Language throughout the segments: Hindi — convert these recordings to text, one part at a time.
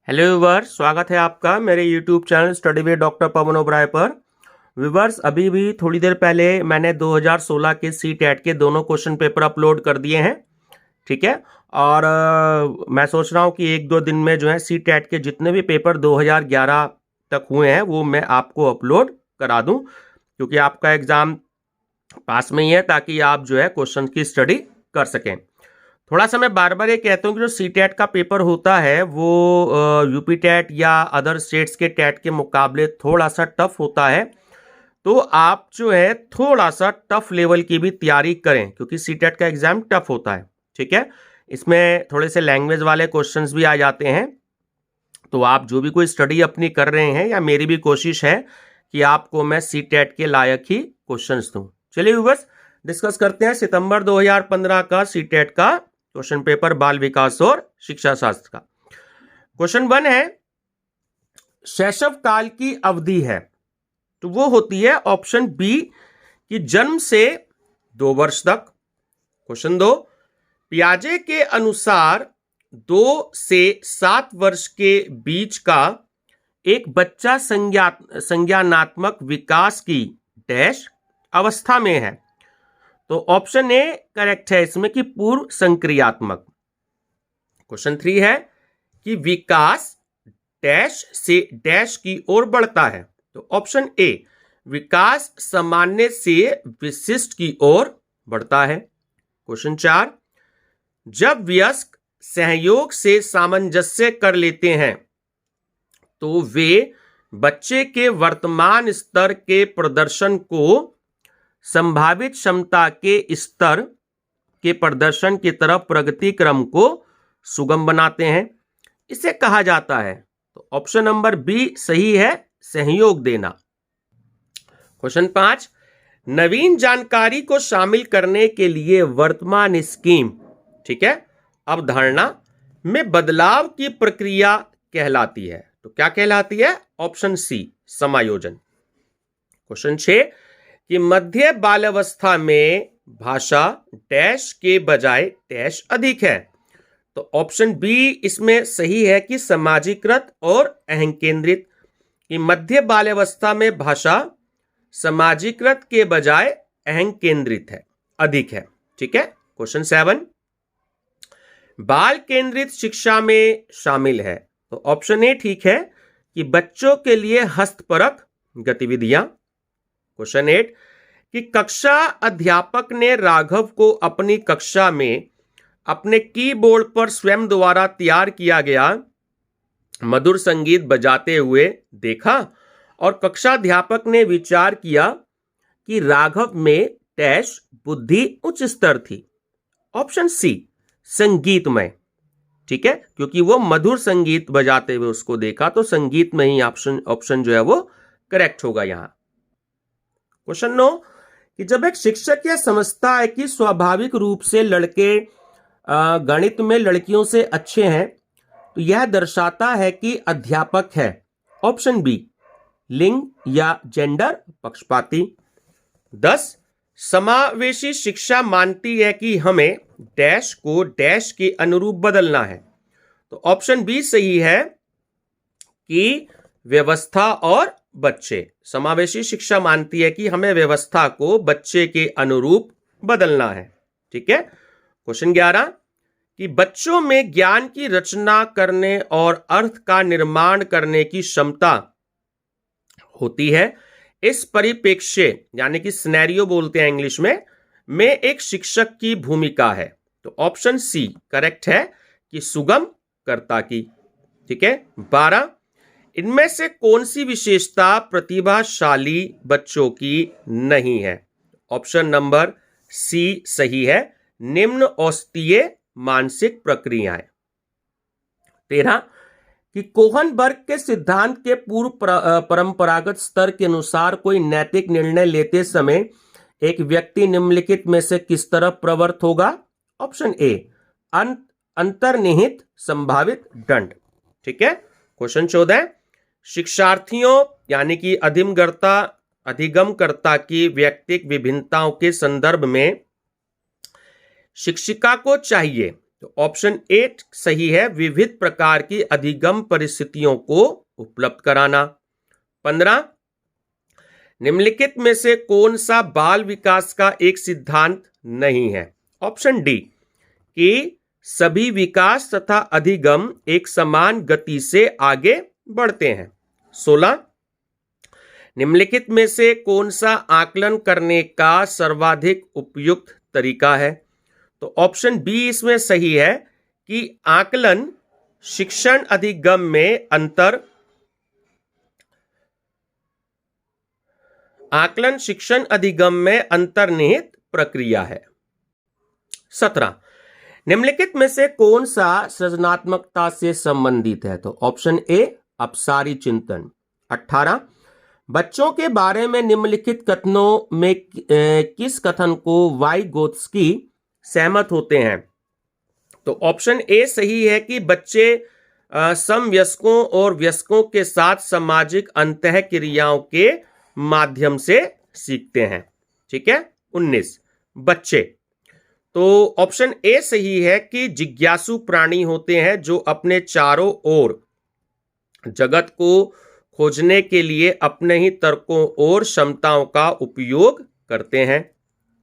हेलो व्यूवर्स, स्वागत है आपका मेरे YouTube channel study with doctor Pawan Oberoi पर। व्यूवर्स, अभी भी थोड़ी देर पहले मैंने 2016 के सीटेट के दोनों क्वेश्चन पेपर अपलोड कर दिए हैं। ठीक है। और मैं सोच रहा हूं कि एक दो दिन में जो है सीटेट के जितने भी पेपर 2011 तक हुए हैं वो मैं आपको अपलोड करा दूं, क्योंकि आपका एग्ज़ाम पास में ही है, ताकि आप जो है क्वेश्चन की स्टडी कर सकें। थोड़ा सा मैं बार बार ये कहता हूँ कि जो सीटेट का पेपर होता है वो यूपी टेट या अदर स्टेट्स के टेट के मुकाबले थोड़ा सा टफ होता है। तो आप जो है थोड़ा सा टफ लेवल की भी तैयारी करें, क्योंकि सीटेट का एग्जाम टफ होता है। ठीक है। इसमें थोड़े से लैंग्वेज वाले क्वेश्चंस भी आ जाते हैं। तो आप जो भी कोई स्टडी अपनी कर रहे हैं, या मेरी भी कोशिश है कि आपको मैं सीटेट के लायक ही क्वेश्चंस दूं। चलिए व्यूअर्स, डिस्कस करते हैं सितंबर 2015 का सीटेट का क्वेश्चन पेपर बाल विकास और शिक्षा शास्त्र का। क्वेश्चन 1 है, शैशव काल की अवधि है, तो वो होती है ऑप्शन बी कि जन्म से 2 वर्ष तक। क्वेश्चन 2, पियाजे के अनुसार 2 से 7 वर्ष के बीच का एक बच्चा संज्ञानात्मक विकास की डैश अवस्था में है। तो ऑप्शन ए करेक्ट है इसमें कि पूर्व संक्रियात्मक। क्वेश्चन 3 है कि विकास डैश से डैश की ओर बढ़ता है। तो ऑप्शन ए विकास सामान्य से विशिष्ट की ओर बढ़ता है। क्वेश्चन 4, जब वयस्क सहयोग से सामंजस्य कर लेते हैं तो वे बच्चे के वर्तमान स्तर के प्रदर्शन को संभावित क्षमता के स्तर के प्रदर्शन की तरफ प्रगति क्रम को सुगम बनाते हैं। इसे कहा जाता है, तो ऑप्शन नंबर बी सही है, सहयोग देना। क्वेश्चन 5, नवीन जानकारी को शामिल करने के लिए वर्तमान स्कीम, ठीक है, अवधारणा में बदलाव की प्रक्रिया कहलाती है। तो क्या कहलाती है? ऑप्शन सी समायोजन। क्वेश्चन 6, कि मध्य बाल्यावस्था में भाषा डैश के बजाय डैश अधिक है। तो ऑप्शन बी इसमें सही है कि समाजीकृत और अहंकेंद्रित, कि मध्य बाल्यावस्था में भाषा समाजीकृत के बजाय अहंकेंद्रित है, अधिक है। ठीक है। क्वेश्चन 7, बाल केंद्रित शिक्षा में शामिल है। तो ऑप्शन ए ठीक है कि बच्चों के लिए हस्तपरक गतिविधियां। क्वेश्चन 8, कि कक्षा अध्यापक ने राघव को अपनी कक्षा में अपने कीबोर्ड पर स्वयं द्वारा तैयार किया गया मधुर संगीत बजाते हुए देखा, और कक्षाध्यापक ने विचार किया कि राघव में डैश बुद्धि उच्च स्तर थी। ऑप्शन सी संगीतमय। ठीक है, क्योंकि वो मधुर संगीत बजाते हुए उसको देखा, तो संगीत में ही ऑप्शन जो है वो करेक्ट होगा यहां। क्वेश्चन 9, कि जब एक शिक्षक यह समझता है कि स्वाभाविक रूप से लड़के गणित में लड़कियों से अच्छे हैं, तो यह दर्शाता है कि अध्यापक है। ऑप्शन बी लिंग या जेंडर पक्षपाती। 10, समावेशी शिक्षा मानती है कि हमें डैश को डैश के अनुरूप बदलना है। तो ऑप्शन बी सही है कि व्यवस्था और बच्चे। समावेशी शिक्षा मानती है कि हमें व्यवस्था को बच्चे के अनुरूप बदलना है। ठीक है। क्वेश्चन 11, कि बच्चों में ज्ञान की रचना करने और अर्थ का निर्माण करने की क्षमता होती है। इस परिप्रेक्ष्य, यानी कि सिनेरियो बोलते हैं इंग्लिश में एक शिक्षक की भूमिका है। तो ऑप्शन सी करेक्ट है कि सुगम कर्ता की। ठीक है। 12, इनमें से कौन सी विशेषता प्रतिभाशाली बच्चों की नहीं है? ऑप्शन नंबर सी सही है, निम्न औस्तीय मानसिक प्रक्रियाएं। 13, कि कोहनबर्ग के सिद्धांत के पूर्व परंपरागत स्तर के अनुसार कोई नैतिक निर्णय लेते समय एक व्यक्ति निम्नलिखित में से किस तरफ प्रवृत्त होगा? ऑप्शन ए अंतर्निहित संभावित दंड। ठीक है। क्वेश्चन 14, शिक्षार्थियों यानी कि अधिगमकर्ता की व्यक्तिक विभिन्नताओं के संदर्भ में शिक्षिका को चाहिए। तो ऑप्शन ए सही है, विविध प्रकार की अधिगम परिस्थितियों को उपलब्ध कराना। 15, निम्नलिखित में से कौन सा बाल विकास का एक सिद्धांत नहीं है? ऑप्शन डी कि सभी विकास तथा अधिगम एक समान गति से आगे बढ़ते हैं। 16, निम्नलिखित में से कौन सा आकलन करने का सर्वाधिक उपयुक्त तरीका है? तो ऑप्शन बी इसमें सही है कि आकलन शिक्षण अधिगम में अंतर्निहित प्रक्रिया है। 17, निम्नलिखित में से कौन सा सृजनात्मकता से संबंधित है? तो ऑप्शन ए अपसारी चिंतन। 18, बच्चों के बारे में निम्नलिखित कथनों में किस कथन को वाइगोत्स्की सहमत होते हैं? तो ऑप्शन ए सही है कि बच्चे समवयस्कों और वयस्कों के साथ सामाजिक अंतः क्रियाओं के माध्यम से सीखते हैं। ठीक है। 19, बच्चे, तो ऑप्शन ए सही है कि जिज्ञासु प्राणी होते हैं जो अपने चारों ओर जगत को खोजने के लिए अपने ही तर्कों और क्षमताओं का उपयोग करते हैं।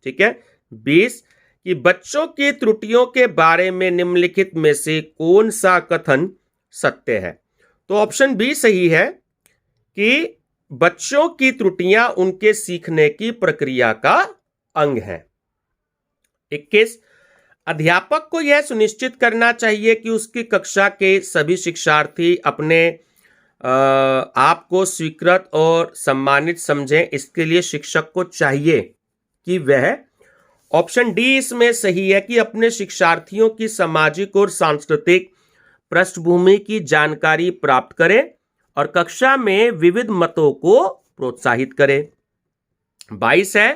ठीक है। 20, कि बच्चों की त्रुटियों के बारे में निम्नलिखित में से कौन सा कथन सत्य है? तो ऑप्शन बी सही है कि बच्चों की त्रुटियां उनके सीखने की प्रक्रिया का अंग है। 21, अध्यापक को यह सुनिश्चित करना चाहिए कि उसकी कक्षा के सभी शिक्षार्थी अपने आप को स्वीकृत और सम्मानित समझें। इसके लिए शिक्षक को चाहिए कि वह, ऑप्शन डी इसमें सही है, कि अपने शिक्षार्थियों की सामाजिक और सांस्कृतिक पृष्ठभूमि की जानकारी प्राप्त करे और कक्षा में विविध मतों को प्रोत्साहित करे। 22 है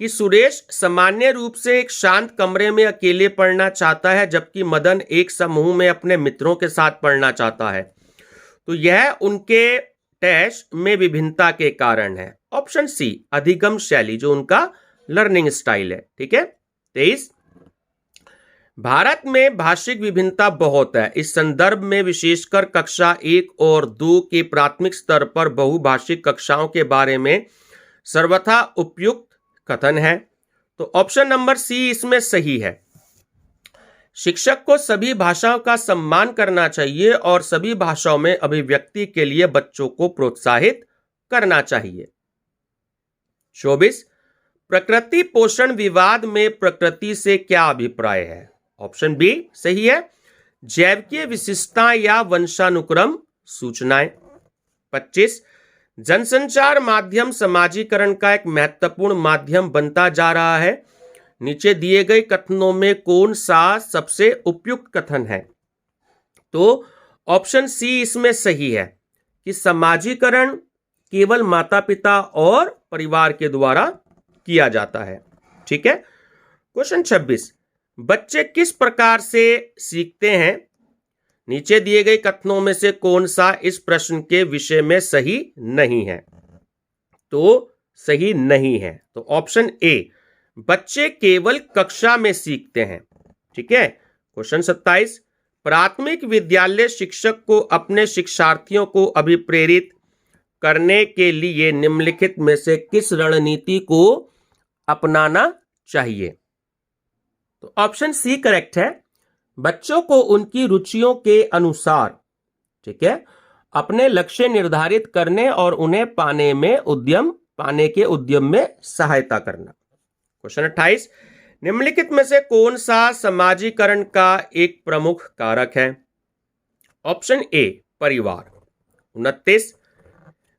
कि सुरेश सामान्य रूप से एक शांत कमरे में अकेले पढ़ना चाहता है जबकि मदन एक समूह में अपने मित्रों के साथ पढ़ना चाहता है। तो यह उनके टेस्ट में विभिन्नता के कारण है। ऑप्शन सी अधिगम शैली, जो उनका लर्निंग स्टाइल है। ठीक है। 23, भारत में भाषिक विभिन्नता बहुत है। इस संदर्भ में विशेषकर कक्षा 1 और 2 के प्राथमिक स्तर पर बहुभाषिक कक्षाओं के बारे में सर्वथा उपयुक्त कथन है। तो ऑप्शन नंबर सी इसमें सही है। शिक्षक को सभी भाषाओं का सम्मान करना चाहिए और सभी भाषाओं में अभिव्यक्ति के लिए बच्चों को प्रोत्साहित करना चाहिए। 24, प्रकृति पोषण विवाद में प्रकृति से क्या अभिप्राय है? ऑप्शन बी सही है, जैविकीय विशिष्टता या वंशानुक्रम सूचनाएं। 25, जनसंचार माध्यम समाजीकरण का एक महत्वपूर्ण माध्यम बनता जा रहा है। नीचे दिए गए कथनों में कौन सा सबसे उपयुक्त कथन है? तो ऑप्शन सी इसमें सही है कि समाजीकरण केवल माता पिता और परिवार के द्वारा किया जाता है। ठीक है। क्वेश्चन 26, बच्चे किस प्रकार से सीखते हैं? नीचे दिए गए कथनों में से कौन सा इस प्रश्न के विषय में सही नहीं है? तो सही नहीं है। तो ऑप्शन ए, बच्चे केवल कक्षा में सीखते हैं। ठीक है। क्वेश्चन 27, प्राथमिक विद्यालय शिक्षक को अपने शिक्षार्थियों को अभिप्रेरित करने के लिए निम्नलिखित में से किस रणनीति को अपनाना चाहिए? तो ऑप्शन सी करेक्ट है, बच्चों को उनकी रुचियों के अनुसार, ठीक है, अपने लक्ष्य निर्धारित करने और उन्हें पाने के उद्यम में सहायता करना। क्वेश्चन 28, निम्नलिखित में से कौन सा समाजीकरण का एक प्रमुख कारक है? ऑप्शन ए परिवार। 29,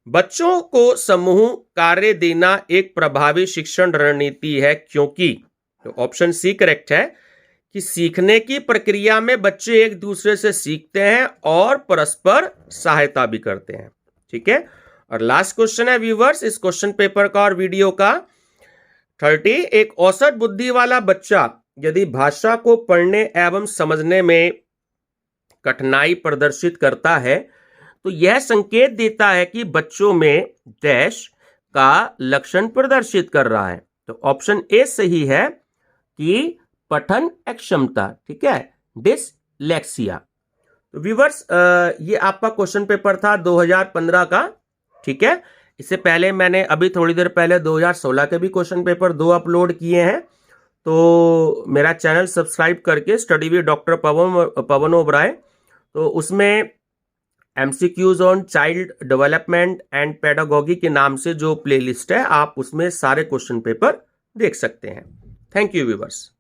बच्चों को समूह कार्य देना एक प्रभावी शिक्षण रणनीति है क्योंकि, तो ऑप्शन सी करेक्ट है कि सीखने की प्रक्रिया में बच्चे एक दूसरे से सीखते हैं और परस्पर सहायता भी करते हैं। ठीक है। और लास्ट क्वेश्चन है व्यूअर्स इस क्वेश्चन पेपर का और वीडियो का 30, एक औसत बुद्धि वाला बच्चा यदि भाषा को पढ़ने एवं समझने में कठिनाई प्रदर्शित करता है तो यह संकेत देता है कि बच्चों में डैश का लक्षण प्रदर्शित कर रहा है। तो ऑप्शन ए सही है कि पठन अक्षमता। ठीक है, डिसलेक्सिया। तो व्यूवर्स, ये आपका क्वेश्चन पेपर था 2015 का, ठीक है। इससे पहले मैंने अभी थोड़ी देर पहले 2016 के भी क्वेश्चन पेपर 2 अपलोड किए हैं। तो मेरा चैनल सब्सक्राइब करके study with doctor Pawan Oberoi, तो उसमें MCQs on child development and pedagogy के नाम से जो प्लेलिस्ट है, आप उसमें सारे क्वेश्चन पेपर देख सकते हैं। Thank you viewers.